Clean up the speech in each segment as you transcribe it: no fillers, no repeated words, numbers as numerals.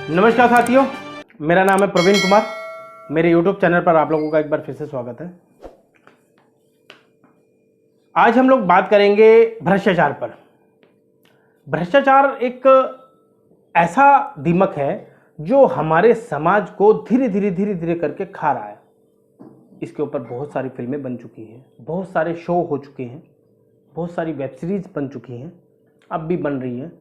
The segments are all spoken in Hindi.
नमस्कार साथियों, मेरा नाम है प्रवीण कुमार। मेरे YouTube चैनल पर आप लोगों का एक बार फिर से स्वागत है। आज हम लोग बात करेंगे भ्रष्टाचार पर। भ्रष्टाचार एक ऐसा दीमक है जो हमारे समाज को धीरे धीरे करके खा रहा है। इसके ऊपर बहुत सारी फिल्में बन चुकी हैं, बहुत सारे शो हो चुके हैं, बहुत सारी वेब सीरीज बन चुकी हैं, अब भी बन रही हैं।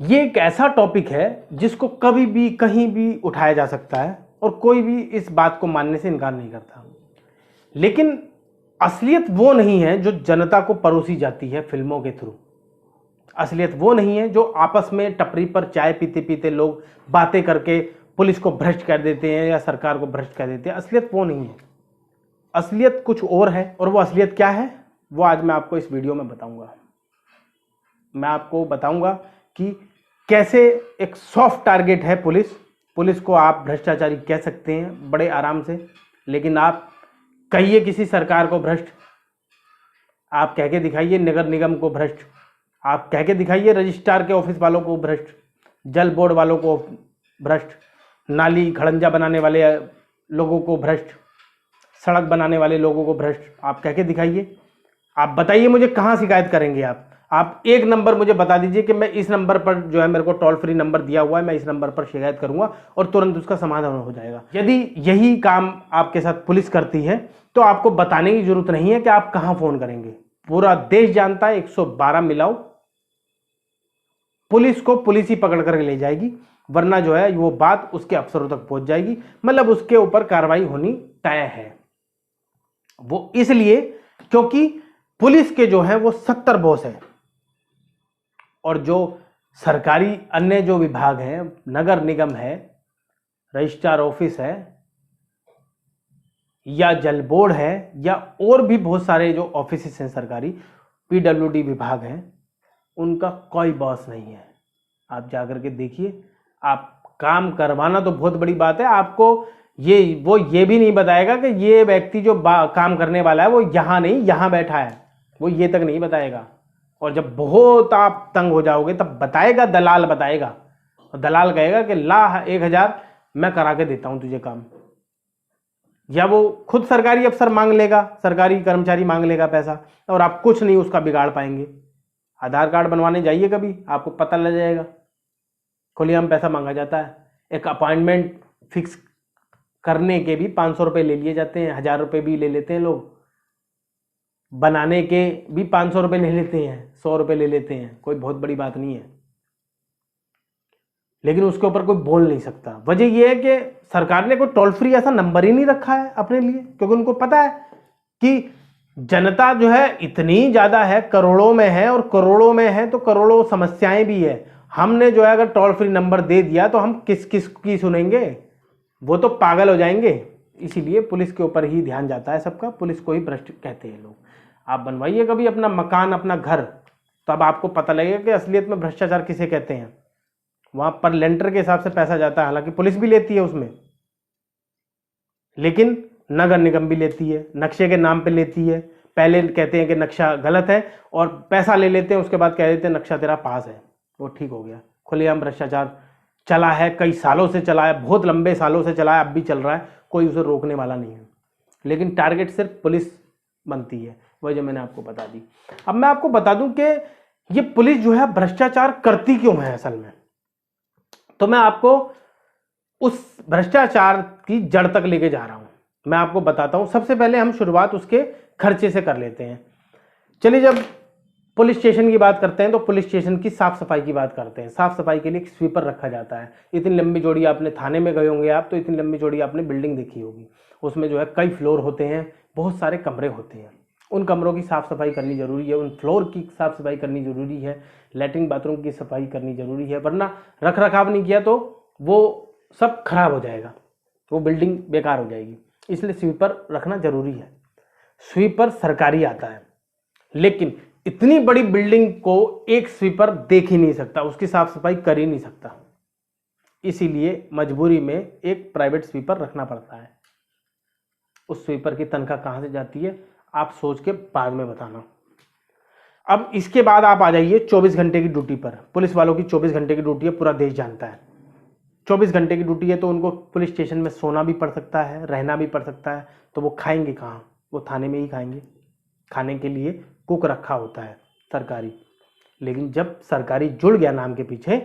ये एक ऐसा टॉपिक है जिसको कभी भी कहीं भी उठाया जा सकता है और कोई भी इस बात को मानने से इनकार नहीं करता। लेकिन असलियत वो नहीं है जो जनता को परोसी जाती है फिल्मों के थ्रू। असलियत वो नहीं है जो आपस में टपरी पर चाय पीते पीते लोग बातें करके पुलिस को भ्रष्ट कर देते हैं या सरकार को भ्रष्ट कर देते हैं। असलियत वो नहीं है, असलियत कुछ और है। और वो असलियत क्या है वो आज मैं आपको इस वीडियो में बताऊंगा। मैं आपको बताऊंगा कि कैसे एक सॉफ्ट टारगेट है पुलिस को आप भ्रष्टाचारी कह सकते हैं बड़े आराम से। लेकिन आप कहिए किसी सरकार को भ्रष्ट, आप कह के दिखाइए नगर निगम को भ्रष्ट, आप कह के दिखाइए रजिस्ट्रार के ऑफिस वालों को भ्रष्ट, जल बोर्ड वालों को भ्रष्ट, नाली खड़ंजा बनाने वाले लोगों को भ्रष्ट, सड़क बनाने वाले लोगों को भ्रष्ट, आप कह के दिखाइए। आप बताइए मुझे कहाँ शिकायत करेंगे आप एक नंबर मुझे बता दीजिए कि मैं इस नंबर पर जो है मेरे को टोल फ्री नंबर दिया हुआ है, मैं इस नंबर पर शिकायत करूंगा और तुरंत उसका समाधान हो जाएगा। यदि यही काम आपके साथ पुलिस करती है तो आपको बताने की जरूरत नहीं है कि आप कहां फोन करेंगे। पूरा देश जानता है 112 मिलाओ, पुलिस को पुलिस ही पकड़ कर ले जाएगी, वरना जो है वो बात उसके अफसरों तक पहुंच जाएगी। मतलब उसके ऊपर कार्रवाई होनी तय है। वो इसलिए क्योंकि पुलिस के जो है वो 70 बॉस है और जो सरकारी अन्य जो विभाग हैं, नगर निगम है, रजिस्ट्रार ऑफिस है या जल बोर्ड है या और भी बहुत सारे जो ऑफिस हैं सरकारी, पीडब्ल्यूडी विभाग हैं, उनका कोई बॉस नहीं है। आप जाकर के देखिए। आप काम करवाना तो बहुत बड़ी बात है, आपको ये भी नहीं बताएगा कि ये व्यक्ति जो काम करने वाला है वो यहाँ नहीं यहाँ बैठा है, वो ये तक नहीं बताएगा। और जब बहुत आप तंग हो जाओगे तब बताएगा, दलाल बताएगा। और दलाल कहेगा कि ला 1000 मैं करा के देता हूं तुझे काम। या वो खुद सरकारी अफसर मांग लेगा, सरकारी कर्मचारी मांग लेगा पैसा और आप कुछ नहीं उसका बिगाड़ पाएंगे। आधार कार्ड बनवाने जाइए कभी, आपको पता लग जाएगा, खुलेआम पैसा मांगा जाता है। एक अपॉइंटमेंट फिक्स करने के भी 500 रुपये ले लिए जाते हैं, 1000 रुपये भी ले लेते हैं लोग। बनाने के भी 500 रुपये ले लेते हैं, 100 रुपये ले लेते हैं, कोई बहुत बड़ी बात नहीं है। लेकिन उसके ऊपर कोई बोल नहीं सकता। वजह यह है कि सरकार ने कोई टोल फ्री ऐसा नंबर ही नहीं रखा है अपने लिए, क्योंकि उनको पता है कि जनता जो है इतनी ज्यादा है, करोड़ों में है, और करोड़ों में है तो करोड़ों समस्याएं भी है। हमने जो है अगर टोल फ्री नंबर दे दिया तो हम किस किस की सुनेंगे, वो तो पागल हो जाएंगे। इसीलिए पुलिस के ऊपर ही ध्यान जाता है सबका, पुलिस को ही भ्रष्ट कहते हैं लोग। आप बनवाइए कभी अपना मकान, अपना घर, तो अब आपको पता लगेगा कि असलियत में भ्रष्टाचार किसे कहते हैं। वहां पर लेंटर के हिसाब से पैसा जाता है, हालांकि पुलिस भी लेती है उसमें, लेकिन नगर निगम भी लेती है, नक्शे के नाम पे लेती है। पहले कहते हैं कि नक्शा गलत है और पैसा ले लेते हैं, उसके बाद कह देते हैं नक्शा तेरा पास है, वो ठीक हो गया। खुलेआम भ्रष्टाचार चला है, कई सालों से चला है, बहुत लंबे सालों से चला है, अब भी चल रहा है, कोई उसे रोकने वाला नहीं है। लेकिन टारगेट सिर्फ पुलिस बनती है, वह जो मैंने आपको बता दी। अब मैं आपको बता दूं कि ये पुलिस जो है भ्रष्टाचार करती क्यों है असल में। तो मैं आपको उस भ्रष्टाचार की जड़ तक लेके जा रहा हूं, मैं आपको बताता हूं। सबसे पहले हम शुरुआत उसके खर्चे से कर लेते हैं। चलिए, जब पुलिस स्टेशन की बात करते हैं तो पुलिस स्टेशन की साफ सफाई की बात करते हैं। साफ सफाई के लिए एक स्वीपर रखा जाता है। इतनी लंबी चौड़ी, आपने थाने में गए होंगे आप, तो इतनी लंबी चौड़ी आपने बिल्डिंग देखी होगी। उसमें जो है कई फ्लोर होते हैं, बहुत सारे कमरे होते हैं। उन कमरों की साफ सफाई करनी जरूरी है, उन फ्लोर की साफ सफाई करनी जरूरी है, लैट्रिन बाथरूम की सफाई करनी जरूरी है, वरना रख रखाव नहीं किया तो वो सब खराब हो जाएगा, वो बिल्डिंग बेकार हो जाएगी। इसलिए स्वीपर रखना जरूरी है। स्वीपर सरकारी आता है, लेकिन इतनी बड़ी बिल्डिंग को एक स्वीपर देख ही नहीं सकता, उसकी साफ सफाई कर ही नहीं सकता। इसीलिए मजबूरी में एक प्राइवेट स्वीपर रखना पड़ता है। उस स्वीपर की तनख्वाह कहां से जाती है आप सोच के बाद में बताना। अब इसके बाद आप आ जाइए 24 घंटे की ड्यूटी पर। पुलिस वालों की 24 घंटे की ड्यूटी है, पूरा देश जानता है। 24 घंटे की ड्यूटी है तो उनको पुलिस स्टेशन में सोना भी पड़ सकता है, रहना भी पड़ सकता है, तो वो खाएंगे कहाँ? वो थाने में ही खाएंगे। खाने के लिए कुक रखा होता है सरकारी। लेकिन जब सरकारी जुड़ गया नाम के पीछे,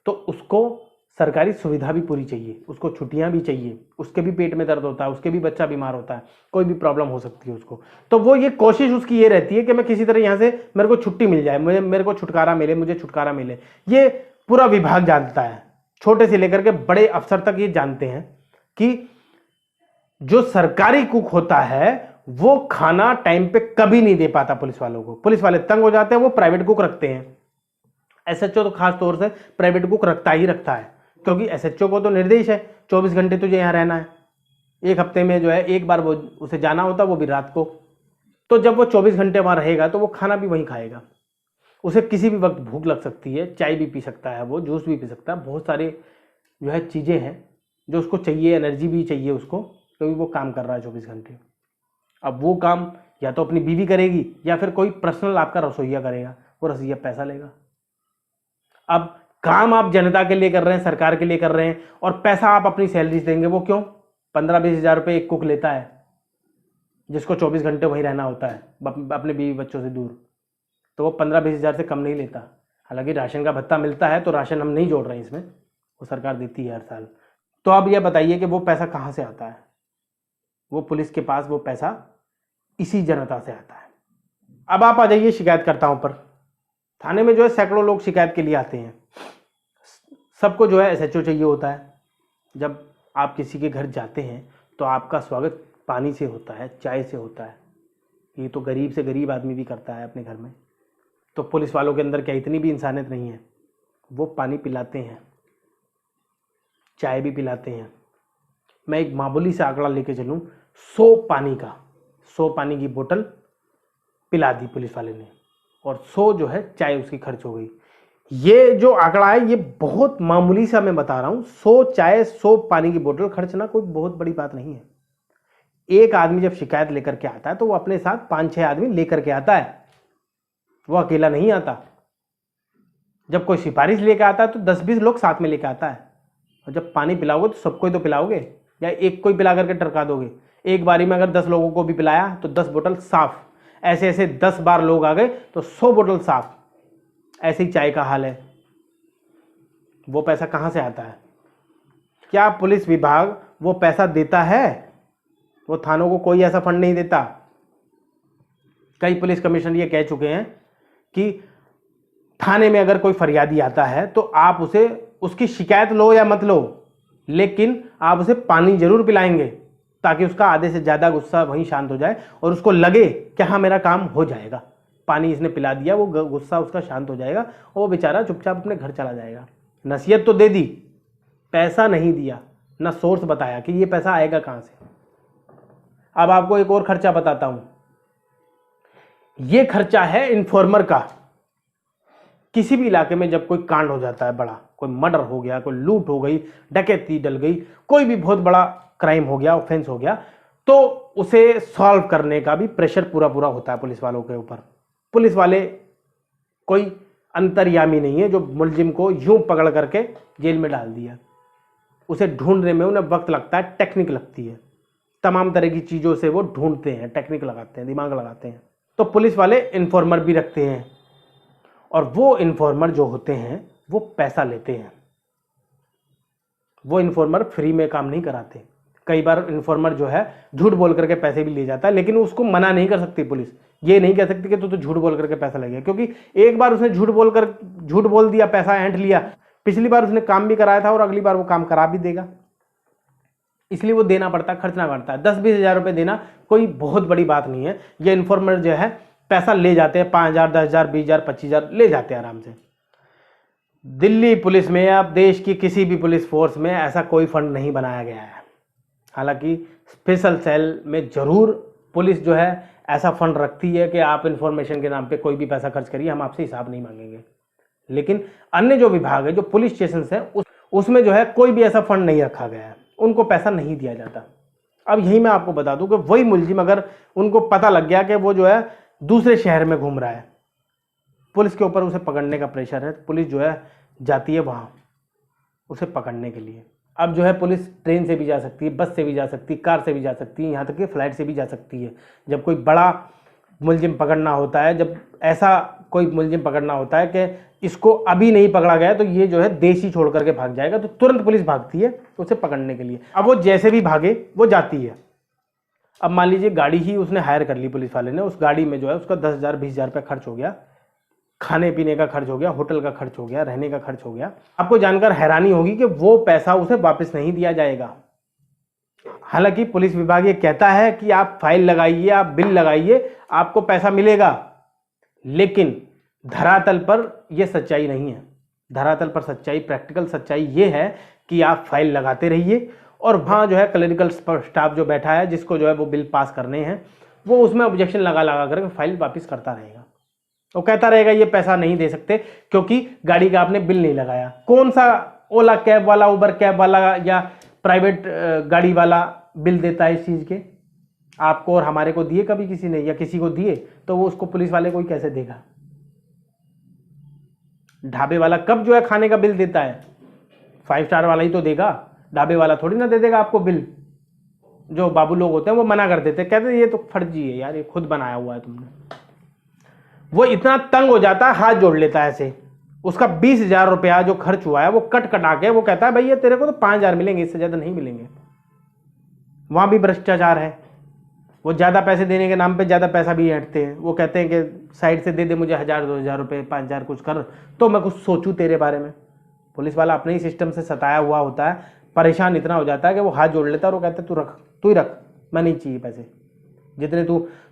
तो उसको सरकारी सुविधा भी पूरी चाहिए, उसको छुट्टियां भी चाहिए, उसके भी पेट में दर्द होता है, उसके भी बच्चा बीमार होता है, कोई भी प्रॉब्लम हो सकती है उसको। तो वो ये कोशिश उसकी ये रहती है कि मैं किसी तरह यहाँ से मेरे को छुट्टी मिल जाए, मेरे को छुटकारा मिले, मुझे छुटकारा मिले। ये पूरा विभाग जानता है, छोटे से लेकर के बड़े अफसर तक ये जानते हैं कि जो सरकारी कुक होता है वो खाना टाइम पे कभी नहीं दे पाता पुलिस वालों को। पुलिस वाले तंग हो जाते हैं, वो प्राइवेट कुक रखते हैं। एसएचओ तो खास तौर से प्राइवेट कुक रखता ही रखता है, क्योंकि एसएचओ को तो निर्देश है 24 घंटे तुझे यहाँ रहना है। एक हफ्ते में जो है एक बार वो उसे जाना होता, वो भी रात को। तो जब वो 24 घंटे वहाँ रहेगा तो वो खाना भी वहीं खाएगा। उसे किसी भी वक्त भूख लग सकती है, चाय भी पी सकता है, वो जूस भी पी सकता है, बहुत सारे जो है चीज़ें हैं जो उसको चाहिए, एनर्जी भी चाहिए उसको, क्योंकि वो काम कर रहा है 24 घंटे। अब वो काम या तो अपनी बीवी करेगी या फिर कोई पर्सनल आपका रसोइया करेगा, वो रसोइया पैसा लेगा। अब काम आप जनता के लिए कर रहे हैं, सरकार के लिए कर रहे हैं, और पैसा आप अपनी सैलरी से देंगे। वो क्यों? 15-20 हज़ार रुपये एक कुक लेता है, जिसको 24 घंटे वहीं रहना होता है अपने बीवी बच्चों से दूर, तो वो 15-20 हज़ार से कम नहीं लेता। हालांकि राशन का भत्ता मिलता है, तो राशन हम नहीं जोड़ रहे हैं इसमें, वो सरकार देती है हर साल। तो अब यह बताइए कि वो पैसा कहाँ से आता है? वो पुलिस के पास वो पैसा इसी जनता से आता है। अब आप आ जाइए शिकायतकर्ताओं पर। थाने में जो है सैकड़ों लोग शिकायत के लिए आते हैं। सबको जो है एसएचओ चाहिए होता है। जब आप किसी के घर जाते हैं तो आपका स्वागत पानी से होता है, चाय से होता है। ये तो गरीब से गरीब आदमी भी करता है अपने घर में। तो पुलिस वालों के अंदर क्या इतनी भी इंसानियत नहीं है? वो पानी पिलाते हैं, चाय भी पिलाते हैं। मैं एक मामूली सा आंकड़ा लेके चलूँ, 100 पानी का, 100 पानी की बोतल पिला दी पुलिस वाले ने, और 100 जो है चाय उसकी खर्च हो गई। ये जो आंकड़ा है ये बहुत मामूली सा मैं बता रहा हूँ। 100 चाय 100 पानी की बोतल खर्चना कोई बहुत बड़ी बात नहीं है। एक आदमी जब शिकायत लेकर के आता है तो वो अपने साथ 5-6 आदमी लेकर के आता है, वो अकेला नहीं आता। जब कोई सिफारिश लेकर आता है तो 10-20 लोग साथ में लेकर आता है। और जब पानी पिलाओगे तो सबको ही तो पिलाओगे, या एक को ही पिला करके टरका दोगे? एक बारी में अगर 10 लोगों को भी पिलाया तो 10 बोतल साफ। ऐसे ऐसे 10 बार लोग आ गए तो 100 बोतल साफ। ऐसे ही चाय का हाल है। वो पैसा कहाँ से आता है? क्या पुलिस विभाग वो पैसा देता है? वो थानों को कोई ऐसा फंड नहीं देता। कई पुलिस कमिश्नर ये कह चुके हैं कि थाने में अगर कोई फरियादी आता है तो आप उसे उसकी शिकायत लो या मत लो, लेकिन आप उसे पानी जरूर पिलाएंगे, ताकि उसका आधे से ज़्यादा गुस्सा वहीं शांत हो जाए और उसको लगे कि हाँ मेरा काम हो जाएगा, पानी इसने पिला दिया, वो गुस्सा उसका शांत हो जाएगा और वो बेचारा चुपचाप अपने घर चला जाएगा। नसीहत तो दे दी, पैसा नहीं दिया, ना सोर्स बताया कि ये पैसा आएगा कहाँ से। अब आपको एक और खर्चा बताता हूँ। ये खर्चा है इन्फॉर्मर का। किसी भी इलाके में जब कोई कांड हो जाता है बड़ा, कोई मर्डर हो गया, कोई लूट हो गई, डकैती डल गई, कोई भी बहुत बड़ा क्राइम हो गया, ऑफेंस हो गया, तो उसे सॉल्व करने का भी प्रेशर पूरा पूरा होता है पुलिस वालों के ऊपर। पुलिस वाले कोई अंतर्यामी नहीं है जो मुलजिम को यूं पकड़ करके जेल में डाल दिया। उसे ढूंढने में उन्हें वक्त लगता है, टेक्निक लगती है, तमाम तरह की चीज़ों से वो ढूंढते हैं, टेक्निक लगाते हैं, दिमाग लगाते हैं। तो पुलिस वाले इन्फॉर्मर भी रखते हैं, और वो इन्फॉर्मर जो होते हैं वो पैसा लेते हैं। वो इन्फॉर्मर फ्री में काम नहीं कराते। कई बार इन्फॉर्मर जो है झूठ बोल करके पैसे भी ले जाता है, लेकिन उसको मना नहीं कर सकती पुलिस। ये नहीं कह सकती कि तू तो झूठ बोल करके पैसा ले गया, क्योंकि एक बार उसने झूठ बोल दिया, पैसा ऐंठ लिया, पिछली बार उसने काम भी कराया था और अगली बार वो काम करा भी देगा। इसलिए वो देना पड़ता है, खर्चना पड़ता है। 10-20 हज़ार रुपये देना कोई बहुत बड़ी बात नहीं है। ये इन्फॉर्मर जो है पैसा ले जाते हैं, 5,000, 10,000, 20,000, 25,000 ले जाते हैं आराम से। दिल्ली पुलिस में या देश की किसी भी पुलिस फोर्स में ऐसा कोई फंड नहीं बनाया गया है। हालांकि स्पेशल सेल में जरूर पुलिस जो है ऐसा फंड रखती है कि आप इन्फॉर्मेशन के नाम पे कोई भी पैसा खर्च करिए, हम आपसे हिसाब नहीं मांगेंगे। लेकिन अन्य जो विभाग है, जो पुलिस स्टेशन है, उसमें जो है कोई भी ऐसा फंड नहीं रखा गया है, उनको पैसा नहीं दिया जाता। अब यही मैं आपको बता दूं कि वही मुलजिम अगर उनको पता लग गया कि वो जो है दूसरे शहर में घूम रहा है, पुलिस के ऊपर उसे पकड़ने का प्रेशर है, पुलिस जो है जाती है वहाँ, उसे पकड़ने के लिए। अब जो है पुलिस ट्रेन से भी जा सकती है, बस से भी जा सकती है, कार से भी जा सकती है, यहाँ तक कि फ्लाइट से भी जा सकती है। जब कोई बड़ा मुलजिम पकड़ना होता है, जब ऐसा कोई मुलजिम पकड़ना होता है कि इसको अभी नहीं पकड़ा गया तो ये जो है देश ही छोड़ करके भाग जाएगा, तो तुरंत पुलिस भागती है उसे पकड़ने के लिए। अब वो जैसे भी भागे वो जाती है। अब मान लीजिए गाड़ी ही उसने हायर कर ली पुलिस वाले ने, उस गाड़ी में जो है उसका 10,000 20,000 रुपये खर्च हो गया, खाने पीने का खर्च हो गया, होटल का खर्च हो गया, रहने का खर्च हो गया। आपको जानकर हैरानी होगी कि वो पैसा उसे वापस नहीं दिया जाएगा। हालांकि पुलिस विभाग ये कहता है कि आप फाइल लगाइए, आप बिल लगाइए, आपको पैसा मिलेगा, लेकिन धरातल पर यह सच्चाई नहीं है। धरातल पर सच्चाई, प्रैक्टिकल सच्चाई ये है कि आप फाइल लगाते रहिए और वहाँ जो है क्लरिकल स्टाफ जो बैठा है, जिसको जो है वो बिल पास करने हैं, वो उसमें ऑब्जेक्शन लगा करके फाइल वापस करता रहेगा। वो कहता रहेगा ये पैसा नहीं दे सकते क्योंकि गाड़ी का आपने बिल नहीं लगाया। कौन सा ओला कैब वाला, उबर कैब वाला या प्राइवेट गाड़ी वाला बिल देता है इस चीज़ के? आपको और हमारे को दिए कभी किसी ने, या किसी को दिए तो वो उसको पुलिस वाले को ही कैसे देगा? ढाबे वाला कब जो है खाने का बिल देता है? 5 स्टार वाला ही तो देगा, ढाबे वाला थोड़ी ना दे देगा आपको बिल। जो बाबू लोग होते हैं वो मना कर देते हैं, कहते हैं ये तो फर्जी है यार, ये खुद बनाया हुआ है तुमने। वो इतना तंग हो जाता है, हाथ जोड़ लेता है ऐसे। उसका 20,000 रुपया जो खर्च हुआ है वो कटा के वो कहता है भैया तेरे को तो 5,000 मिलेंगे, इससे ज़्यादा नहीं मिलेंगे। वहाँ भी भ्रष्टाचार है। वो ज़्यादा पैसे देने के नाम पे ज़्यादा पैसा भी ऐंठते हैं। वो कहते हैं कि साइड से दे दे मुझे 1,000 2,000 रुपये, 5,000 कुछ कर तो मैं कुछ सोचूं तेरे बारे में। पुलिस वाला अपने ही सिस्टम से सताया हुआ होता है, परेशान इतना हो जाता है कि वो हाथ जोड़ लेता है और वो कहता है तू रख, तू ही रख, मैं नहीं चाहिए पैसे।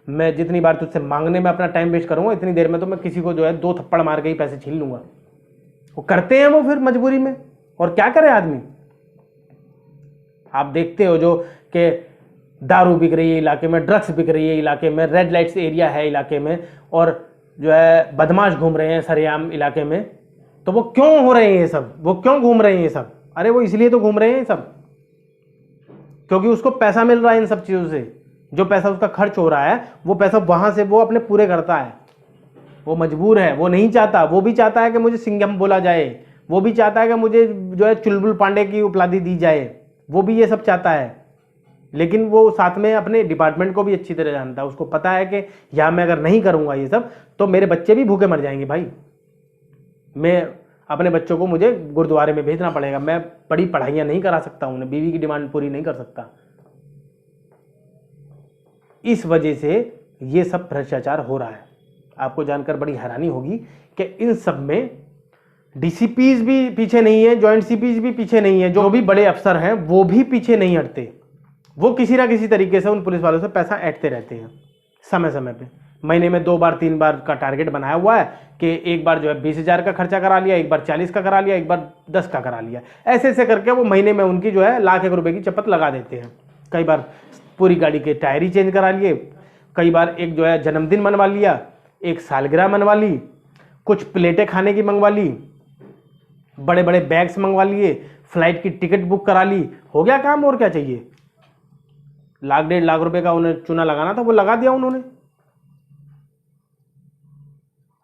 मैं जितनी बार तुझसे मांगने में अपना टाइम वेस्ट करूँगा, इतनी देर में तो मैं किसी को जो है 2 थप्पड़ मार के ही पैसे छीन लूँगा। वो करते हैं वो फिर मजबूरी में, और क्या करे आदमी। आप देखते हो जो कि दारू बिक रही है इलाके में, ड्रग्स बिक रही है इलाके में, रेड लाइट्स एरिया है इलाके में, और जो है बदमाश घूम रहे हैं सरेआम इलाके में। तो वो क्यों हो रहे हैं ये सब? वो क्यों घूम रहे हैं ये सब? अरे वो इसलिए तो घूम रहे हैं ये सब क्योंकि उसको पैसा मिल रहा है इन सब चीज़ों से। जो पैसा उसका खर्च हो रहा है वो पैसा वहां से वो अपने पूरे करता है। वो मजबूर है, वो नहीं चाहता। वो भी चाहता है कि मुझे सिंघम बोला जाए, वो भी चाहता है कि मुझे जो है चुलबुल पांडे की उपाधि दी जाए, वो भी ये सब चाहता है। लेकिन वो साथ में अपने डिपार्टमेंट को भी अच्छी तरह जानता है। उसको पता है कि यहाँ मैं अगर नहीं करूँगा ये सब तो मेरे बच्चे भी भूखे मर जाएंगे भाई। मैं अपने बच्चों को मुझे गुरुद्वारे में भेजना पड़ेगा, मैं बड़ी पढ़ाइयाँ नहीं करा सकता, उन्हें बीवी की डिमांड पूरी नहीं कर सकता। इस वजह से ये सब भ्रष्टाचार हो रहा है। आपको जानकर बड़ी हैरानी होगी कि इन सब में डीसीपीज भी पीछे नहीं है, जॉइंट सीपीज भी पीछे नहीं है, जो भी बड़े अफसर हैं वो भी पीछे नहीं हटते। वो किसी ना किसी तरीके से उन पुलिस वालों से पैसा ऐंठते रहते हैं समय समय पे। महीने में 2 बार 3 बार का टारगेट बनाया हुआ है कि एक बार जो है 20,000 का खर्चा करा लिया, एक बार 40 का करा लिया, एक बार 10 का करा लिया। ऐसे ऐसे करके वो महीने में उनकी जो है लाख 1 रुपए की चपत लगा देते हैं। कई बार पूरी गाड़ी के टायर ही चेंज करा लिए, कई बार एक जो है जन्मदिन मनवा लिया, एक सालगिरह मनवा ली, कुछ प्लेटें खाने की मंगवा ली, बड़े बड़े बैग्स मंगवा लिए, फ्लाइट की टिकट बुक करा ली, हो गया काम। और क्या चाहिए? 1,00,000 1.5 लाख रुपए का उन्हें चूना लगाना था, वो लगा दिया उन्होंने।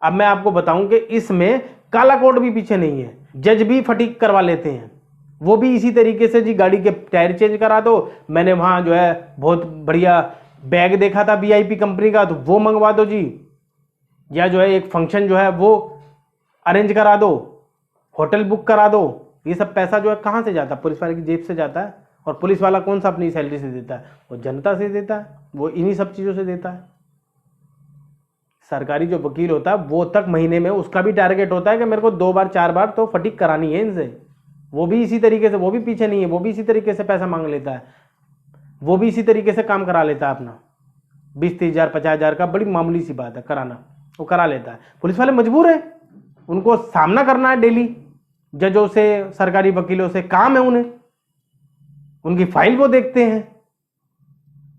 अब मैं आपको बताऊं कि इसमें काला कोट भी पीछे नहीं है। जज भी फटीक करवा लेते हैं, वो भी इसी तरीके से जी गाड़ी के टायर चेंज करा दो, मैंने वहां जो है बहुत बढ़िया बैग देखा था वीआईपी कंपनी का तो वो मंगवा दो जी, या जो है एक फंक्शन जो है वो अरेंज करा दो, होटल बुक करा दो। ये सब पैसा जो है कहाँ से जाता है? पुलिस वाले की जेब से जाता है। और पुलिस वाला कौन सा अपनी सैलरी से देता है? वो जनता से देता है, वो इन्हीं सब चीज़ों से देता है। सरकारी जो वकील होता है वो तक महीने में उसका भी टारगेट होता है कि मेरे को 2 बार 4 बार तो फटीक करानी है इनसे। वो भी इसी तरीके से, वो भी पीछे नहीं है, वो भी इसी तरीके से पैसा मांग लेता है, वो भी इसी तरीके से काम करा लेता है अपना। 20-30,000 50,000 का बड़ी मामूली सी बात है कराना, वो करा लेता है। पुलिस वाले मजबूर हैं, उनको सामना करना है डेली जजों से, सरकारी वकीलों से, काम है उन्हें, उनकी फाइल वो देखते हैं।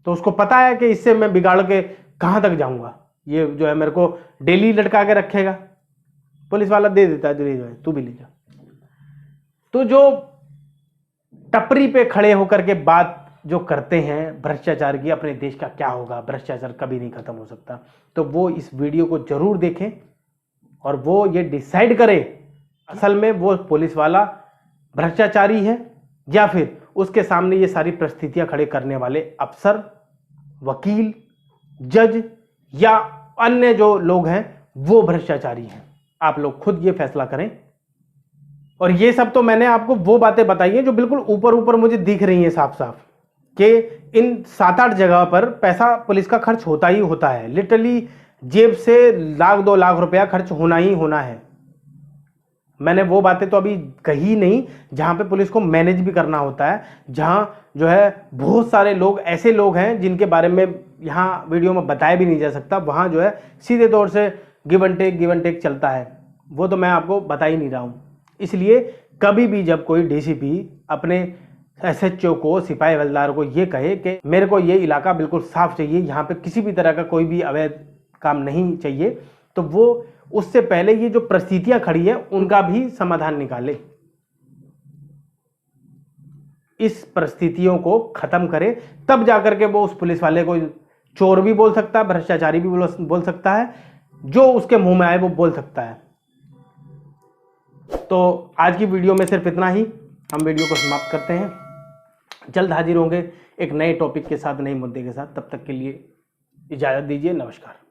तो उसको पता है कि इससे मैं बिगाड़ के कहां तक जाऊंगा, ये जो है मेरे को डेली लटका के रखेगा। पुलिस वाला दे देता है, तू भी ले जा। तो जो टपरी पे खड़े होकर के बात जो करते हैं भ्रष्टाचार की, अपने देश का क्या होगा, भ्रष्टाचार कभी नहीं खत्म हो सकता, तो वो इस वीडियो को जरूर देखें और वो ये डिसाइड करे असल में वो पुलिस वाला भ्रष्टाचारी है या फिर उसके सामने ये सारी परिस्थितियां खड़े करने वाले अफसर, वकील, जज या अन्य जो लोग हैं वो भ्रष्टाचारी हैं। आप लोग खुद ये फैसला करें। और ये सब तो मैंने आपको वो बातें बताई हैं जो बिल्कुल ऊपर ऊपर मुझे दिख रही हैं साफ साफ, कि इन 7-8 जगह पर पैसा पुलिस का खर्च होता ही होता है। लिटरली जेब से 1-2 लाख रुपया खर्च होना ही होना है। मैंने वो बातें तो अभी कही नहीं जहां पे पुलिस को मैनेज भी करना होता है, जहां जो है बहुत सारे लोग ऐसे लोग हैं जिनके बारे में यहाँ वीडियो में बताया भी नहीं जा सकता। वहां जो है सीधे तौर से गिव एंड टेक चलता है, वो तो मैं आपको बता ही नहीं रहा हूं। इसलिए कभी भी जब कोई डीसीपी अपने एसएचओ को, सिपाही हवलदार को ये कहे कि मेरे को ये इलाका बिल्कुल साफ चाहिए, यहाँ पे किसी भी तरह का कोई भी अवैध काम नहीं चाहिए, तो वो उससे पहले ये जो परिस्थितियां खड़ी है उनका भी समाधान निकाले, इस परिस्थितियों को खत्म करे। तब जाकर के वो उस पुलिस वाले को चोर भी बोल सकता है, भ्रष्टाचारी भी बोल सकता है, जो उसके मुंह में आए वो बोल सकता है। तो आज की वीडियो में सिर्फ इतना ही, हम वीडियो को समाप्त करते हैं। जल्द हाजिर होंगे एक नए टॉपिक के साथ, नए मुद्दे के साथ। तब तक के लिए इजाज़त दीजिए। नमस्कार।